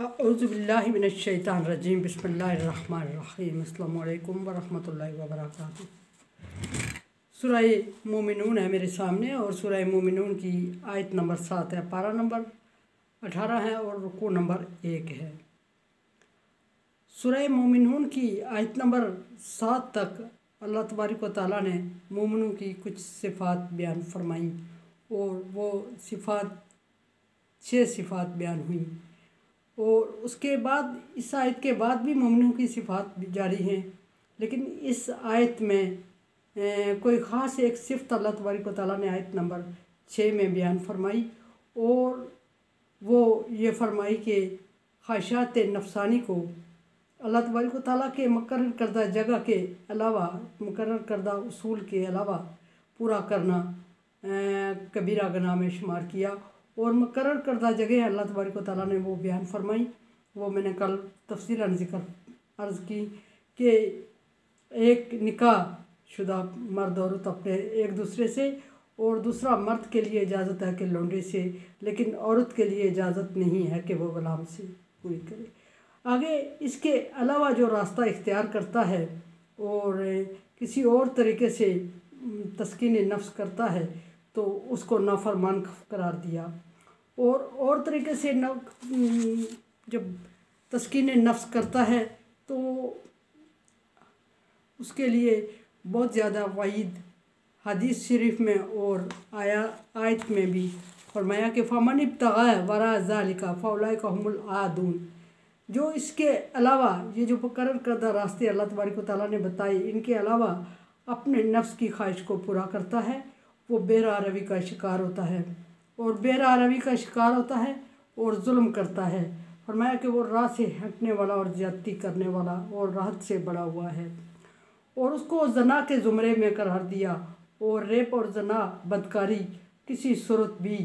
औज़ुबिल्लाहिमिनश्शैतानिर्रजीम बिस्मिल्लाहिर्रहमानिर्रहीम अस्सलामु अलैकुम वरहमतुल्लाहि वबरकातुहू। सूरह मोमिनून है मेरे सामने और सूरह मोमिनून की आयत नंबर 7 है, पारा नंबर 18 है और रुकू नंबर 1 है। सूरह मोमिनून की आयत नंबर 7 तक अल्लाह तबारक व तआला ने मोमिनों की कुछ सिफ़ात बयान फरमाई और वो सिफ़ात 6 सिफ़ात बयान हुई और उसके बाद इस आयत के बाद भी मोमिनों की सिफ़ात जारी हैं, लेकिन इस आयत में कोई ख़ास एक सिफ़त अल्लाह तबारक व तआला ने आयत नंबर 6 में बयान फरमाई और वो ये फरमाई कि ख़्वाहिशात नफसानी को अल्लाह तबारक व तआला के मुकर्रर करदा जगह के अलावा, मुकर्रर करदा उसूल के अलावा पूरा करना कबीरा गुनाह में शुमार किया और मुकर्रर करदा जगह अल्लाह तबारक व तआला ने वो बयान फरमाई। वो मैंने कल तफसीलन ज़िक्र अर्ज़ की कि एक निकाह शुदा मर्द औरत अपने एक दूसरे से और दूसरा मर्द के लिए इजाज़त है कि लौंडे से, लेकिन औरत के लिए इजाज़त नहीं है कि वो ग़ुलाम से पूरी करे। आगे इसके अलावा जो रास्ता इख्तियार करता है और किसी और तरीके से तस्कीन नफ्स करता है तो उसको नाफरमान करार दिया और तरीके से जब तस्कीन नफ्स करता है तो उसके लिए बहुत ज़्यादा वाइद हदीस शरीफ में और आयत में भी फरमाया कि फ़मन इब्तग़ा वरा ज़ालिका फ़उलाइका हुमुल आदून। जो इसके अलावा ये जो मुकर्रर करदा रास्ते अल्लाह तबारक व तआला ने बताए, इनके अलावा अपने नफ्स की ख्वाहिश को पूरा करता है, वो बेराह रवी का शिकार होता है और बेराह रवी का शिकार होता है और जुल्म करता है। फरमाया कि वो राह से हटने वाला और ज़्यादती करने वाला और राहत से बड़ा हुआ है और उसको ज़ना के ज़ुमरे में करार दिया और रेप और ज़ना बदकारी किसी सूरत भी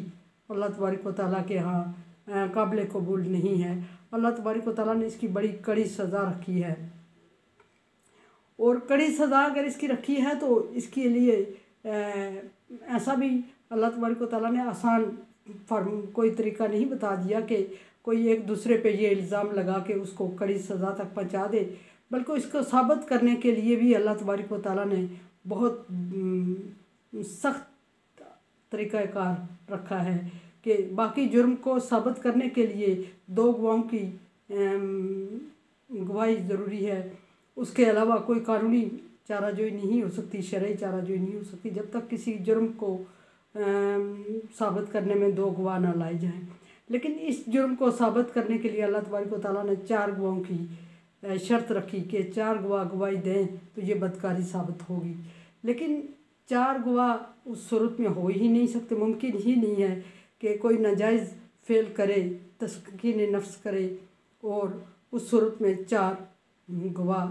अल्लाह तबारक व तआला के यहाँ काबिल कबूल नहीं है। अल्लाह तबारक व तआला ने इसकी बड़ी कड़ी सज़ा रखी है और कड़ी सज़ा अगर इसकी रखी है तो इसके लिए ऐसा भी अल्लाह तबारक व तआला ने आसान कोई तरीका नहीं बता दिया कि कोई एक दूसरे पे ये इल्ज़ाम लगा के उसको कड़ी सज़ा तक पहुँचा दे, बल्कि इसको साबित करने के लिए भी अल्लाह तबारक व तआला ने बहुत सख्त तरीक़ाकार रखा है कि बाकी जुर्म को साबित करने के लिए 2 गवाहों की गवाही ज़रूरी है। उसके अलावा कोई कानूनी चाराजोई नहीं हो सकती, शरई चाराजोई नहीं हो सकती जब तक किसी जुर्म को साबित करने में 2 गवाह ना लाए जाएं। लेकिन इस जुर्म को साबित करने के लिए अल्लाह तबारक व तआला ने 4 गवाहों की शर्त रखी कि 4 गवाह गवाही दें तो ये बदकारी साबित होगी। लेकिन 4 गवाह उस सूरत में हो ही नहीं सकते, मुमकिन ही नहीं है कि कोई नाजायज़ फ़ेल करे, तस्कीन नफ्स करे और उस सूरत में 4 गवाह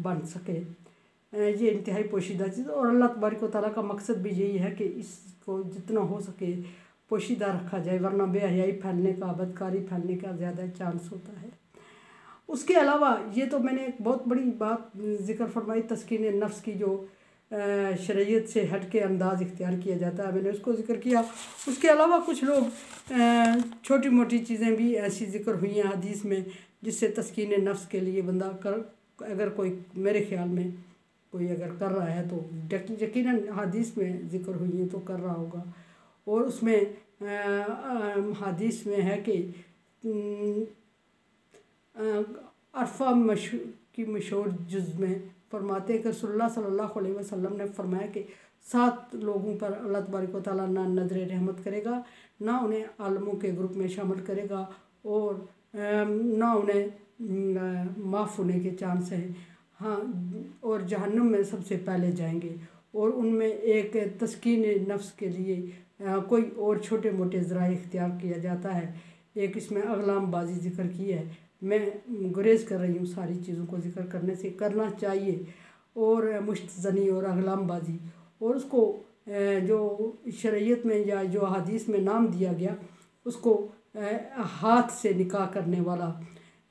बन सके। ये इंतहाई पोशीदा चीज़ और अल्लाह तबारक व तआला का मकसद भी यही है कि इसको जितना हो सके पोशीदा रखा जाए, वरना बेहयाई फैलने का, बदकारी फैलने का ज़्यादा चांस होता है। उसके अलावा ये तो मैंने एक बहुत बड़ी बात ज़िक्र फरमाई तस्कीन नफ्स की, जो शरीयत से हट के अंदाज़ इख्तियार किया जाता है, मैंने उसको ज़िक्र किया। उसके अलावा कुछ लोग छोटी मोटी चीज़ें भी ऐसी ज़िक्र हुई हैं हदीस में जिससे तस्कीन नफ्स के लिए बंदा अगर कोई, मेरे ख़्याल में कोई अगर कर रहा है तो यकीनन हदीस में ज़िक्र हुई है तो कर रहा होगा। और उसमें हदीस में है कि अरफा की मशहूर जुज़ में फरमाते हैं कि रसूलुल्लाह सल्लल्लाहु अलैहि वसल्लम ने फरमाया कि 7 लोगों पर अल्लाह तबारक व तआला ना नज़र रहमत करेगा, ना उन्हें आलमों के ग्रुप में शामिल करेगा और ना उन्हें माफ़ होने के चांस हैं। हाँ, और जहन्नम में सबसे पहले जाएंगे और उनमें एक तस्कीन नफ्स के लिए कोई और छोटे मोटे ज़राए इख्तियार किया जाता है। एक इसमें अगलाम बाजी ज़िक्र की है, मैं गुरेज़ कर रही हूँ सारी चीज़ों को ज़िक्र करने से, करना चाहिए। और मुश्तज़नी और अगलाम बाजी और उसको जो शरीयत में या जो हदीस में नाम दिया गया उसको हाथ से निकाह करने वाला,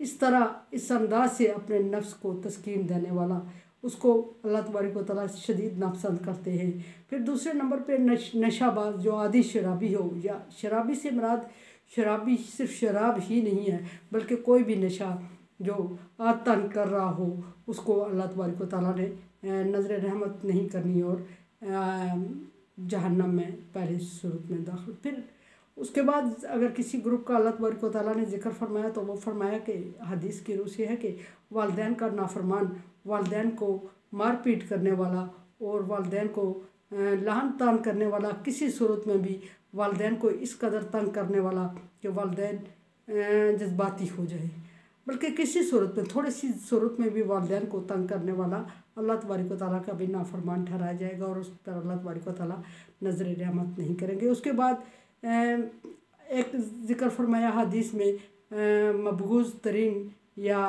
इस तरह इस अंदाज से अपने नफ्स को तस्कीन देने वाला, उसको अल्लाह तबारक व तआला शदीद नापसंद करते हैं। फिर दूसरे नंबर पे नशाबाज जो आदि शराबी हो, या शराबी से मुराद शराबी सिर्फ शराब ही नहीं है बल्कि कोई भी नशा जो आतन कर रहा हो उसको अल्लाह तबारक व तआला ने नज़र रहमत नहीं करनी और जहन्नम में पहली सूरत में दाखिल। फिर उसके बाद अगर किसी ग्रुप का अल्लाह तबारक व तआला ने जिक्र फरमाया तो वो फरमाया कि हदीस की रूह से है कि वालिदैन का नाफरमान, वालिदैन को मार पीट करने वाला और वालिदैन को लाहन तान करने वाला, किसी सूरत में भी वालिदैन को इस कदर तंग करने वाला कि वालिदैन जज्बाती हो जाए, बल्कि किसी सूरत में थोड़ी सी सूरत में भी वालिदैन को तंग करने वाला अल्लाह तबारक व तआला का भी नाफरमान ठहराया जाएगा और उस पर अल्लाह तबारक व तआला नज़र रहमत नहीं करेंगे। उसके बाद एक ज़िक्र फरमाया हदीस में मबगूज़ तरीन या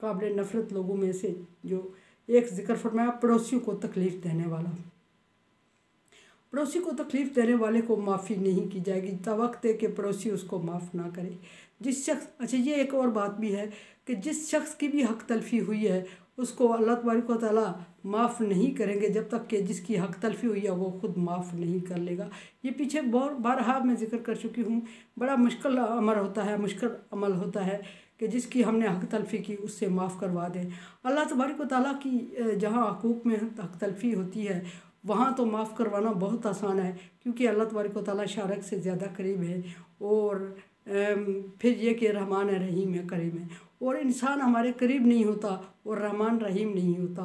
काबिल नफ़रत लोगों में से जो एक ज़िक्र फरमाया पड़ोसियों को तकलीफ़ देने वाला। पड़ोसी को तकलीफ़ देने वाले को माफ़ी नहीं की जाएगी तवक्त है कि पड़ोसी उसको माफ़ ना करे। जिस शख्स, अच्छा ये एक और बात भी है कि जिस शख्स की भी हक़ तलफ़ी हुई है उसको अल्लाह तबारक व तआला माफ़ नहीं करेंगे जब तक कि जिसकी हक़ तलफ़ी हुई है वो ख़ुद माफ़ नहीं कर लेगा। ये पीछे बहुत बारहा मैं ज़िक्र कर चुकी हूँ। बड़ा मुश्किल अमल होता है कि जिसकी हमने हक़ तलफ़ी की उससे माफ़ करवा दें। अल्लाह तबारक व तआला की जहाँ हकूक़ में हक़ तलफ़ी होती है वहाँ तो माफ़ करवाना बहुत आसान है क्योंकि अल्लाह तबारक व तआला शारक से ज़्यादा करीब है और फिर ये कि रहमान है, रहीम है, करीम है। और इंसान हमारे करीब नहीं होता और रहमान रहीम नहीं होता।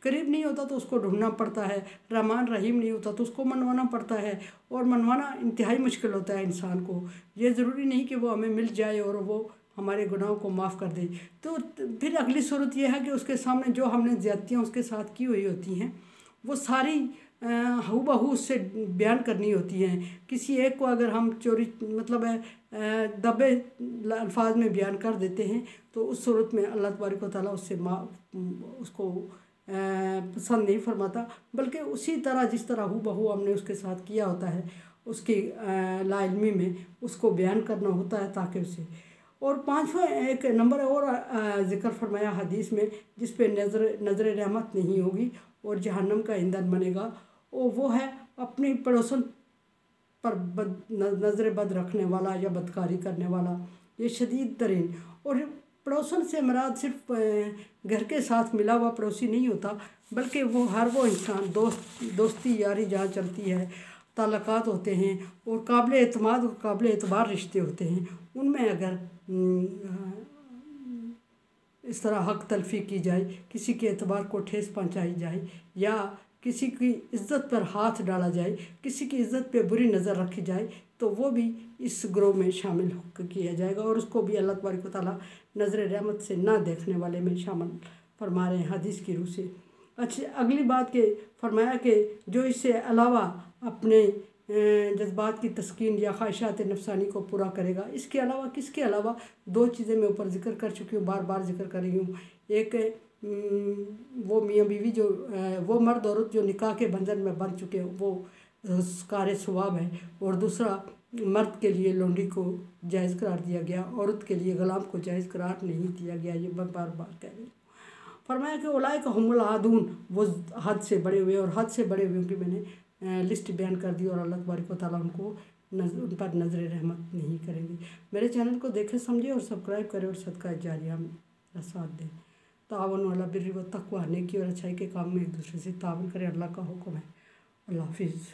करीब नहीं होता तो उसको ढूंढना पड़ता है, रहमान रहीम नहीं होता तो उसको मनवाना पड़ता है और मनवाना इंतहाई मुश्किल होता है इंसान को। ये ज़रूरी नहीं कि वो हमें मिल जाए और वो हमारे गुनाहों को माफ़ कर दे। तो फिर अगली सूरत यह है कि उसके सामने जो हमने ज़्यादतियाँ उसके साथ की हुई होती हैं वो सारी हूबहू उससे बयान करनी होती हैं। किसी एक को अगर हम चोरी मतलब दबे अल्फाज में बयान कर देते हैं तो उस सूरत में अल्लाह तबारक व तआला उसको पसंद नहीं फरमाता, बल्कि उसी तरह जिस तरह हूबहू हमने उसके साथ किया होता है उसकी लाइल्मी में उसको बयान करना होता है ताकि उसे। और पाँचवा एक नंबर और ज़िक्र फरमाया हदीस में जिस पे नज़र रहमत नहीं होगी और जहन्नम का ईंधन बनेगा और वो है अपनी पड़ोसन पर नज़र बद रखने वाला या बदकारी करने वाला। ये शदीद तरीन, और पड़ोसन से मुराद सिर्फ घर के साथ मिला हुआ पड़ोसी नहीं होता बल्कि वो वो इंसान दोस्ती यारी जहाँ चलती है, ताल्लुकात होते हैं और काबिल एतमाद और काबिल एतबार रिश्ते होते हैं, उनमें अगर इस तरह हक़ तलफ़ी की जाए, किसी के एतबार को ठेस पहुँचाई जाए या किसी की इज़्ज़त पर हाथ डाला जाए, किसी की इज़्ज़त पे बुरी नज़र रखी जाए तो वो भी इस ग्रोह में शामिल किया जाएगा और उसको भी अल्लाह तबारक व तआला नज़र रहमत से ना देखने वाले में शामिल फरमा रहे हैं हदीस की रूह से। अच्छा, अगली बात के फरमाया कि जो इससे अलावा अपने जज्बात की तस्कीन या ख्वाहिशात नफसानी को पूरा करेगा, इसके अलावा किसके अलावा दो चीज़ें मैं ऊपर जिक्र कर चुकी हूँ, बार बार जिक्र कर रही हूँ। एक वो मियाँ बीवी जो वो मर्द औरत जो निकाह के बंधन में बंध चुके हैं वो कार सवाब है, और दूसरा मर्द के लिए लोंडी को जायज़ करार दिया गया, औरत के लिए ग़ुलाम को जायज़ करार नहीं दिया गया। ये मैं बार बार कह रही हूँ। फरमाया कि उलाइका हुमुल आदून, वो हद से बड़े हुए और हद से बड़े हुए की मैंने लिस्ट बयान कर दी और अल्लाह तबारक व तआला उनको उन पर नज़र रहमत नहीं करेंगे। मेरे चैनल को देखें समझे और सब्सक्राइब करें और सदका जारिया मेरा साथ दें। तावन वाला बिर्र व तक़वा, नेकी और अच्छाई के काम में एक दूसरे से तावन करें, अल्लाह का हुक्म है। अल्लाह हाफिज़।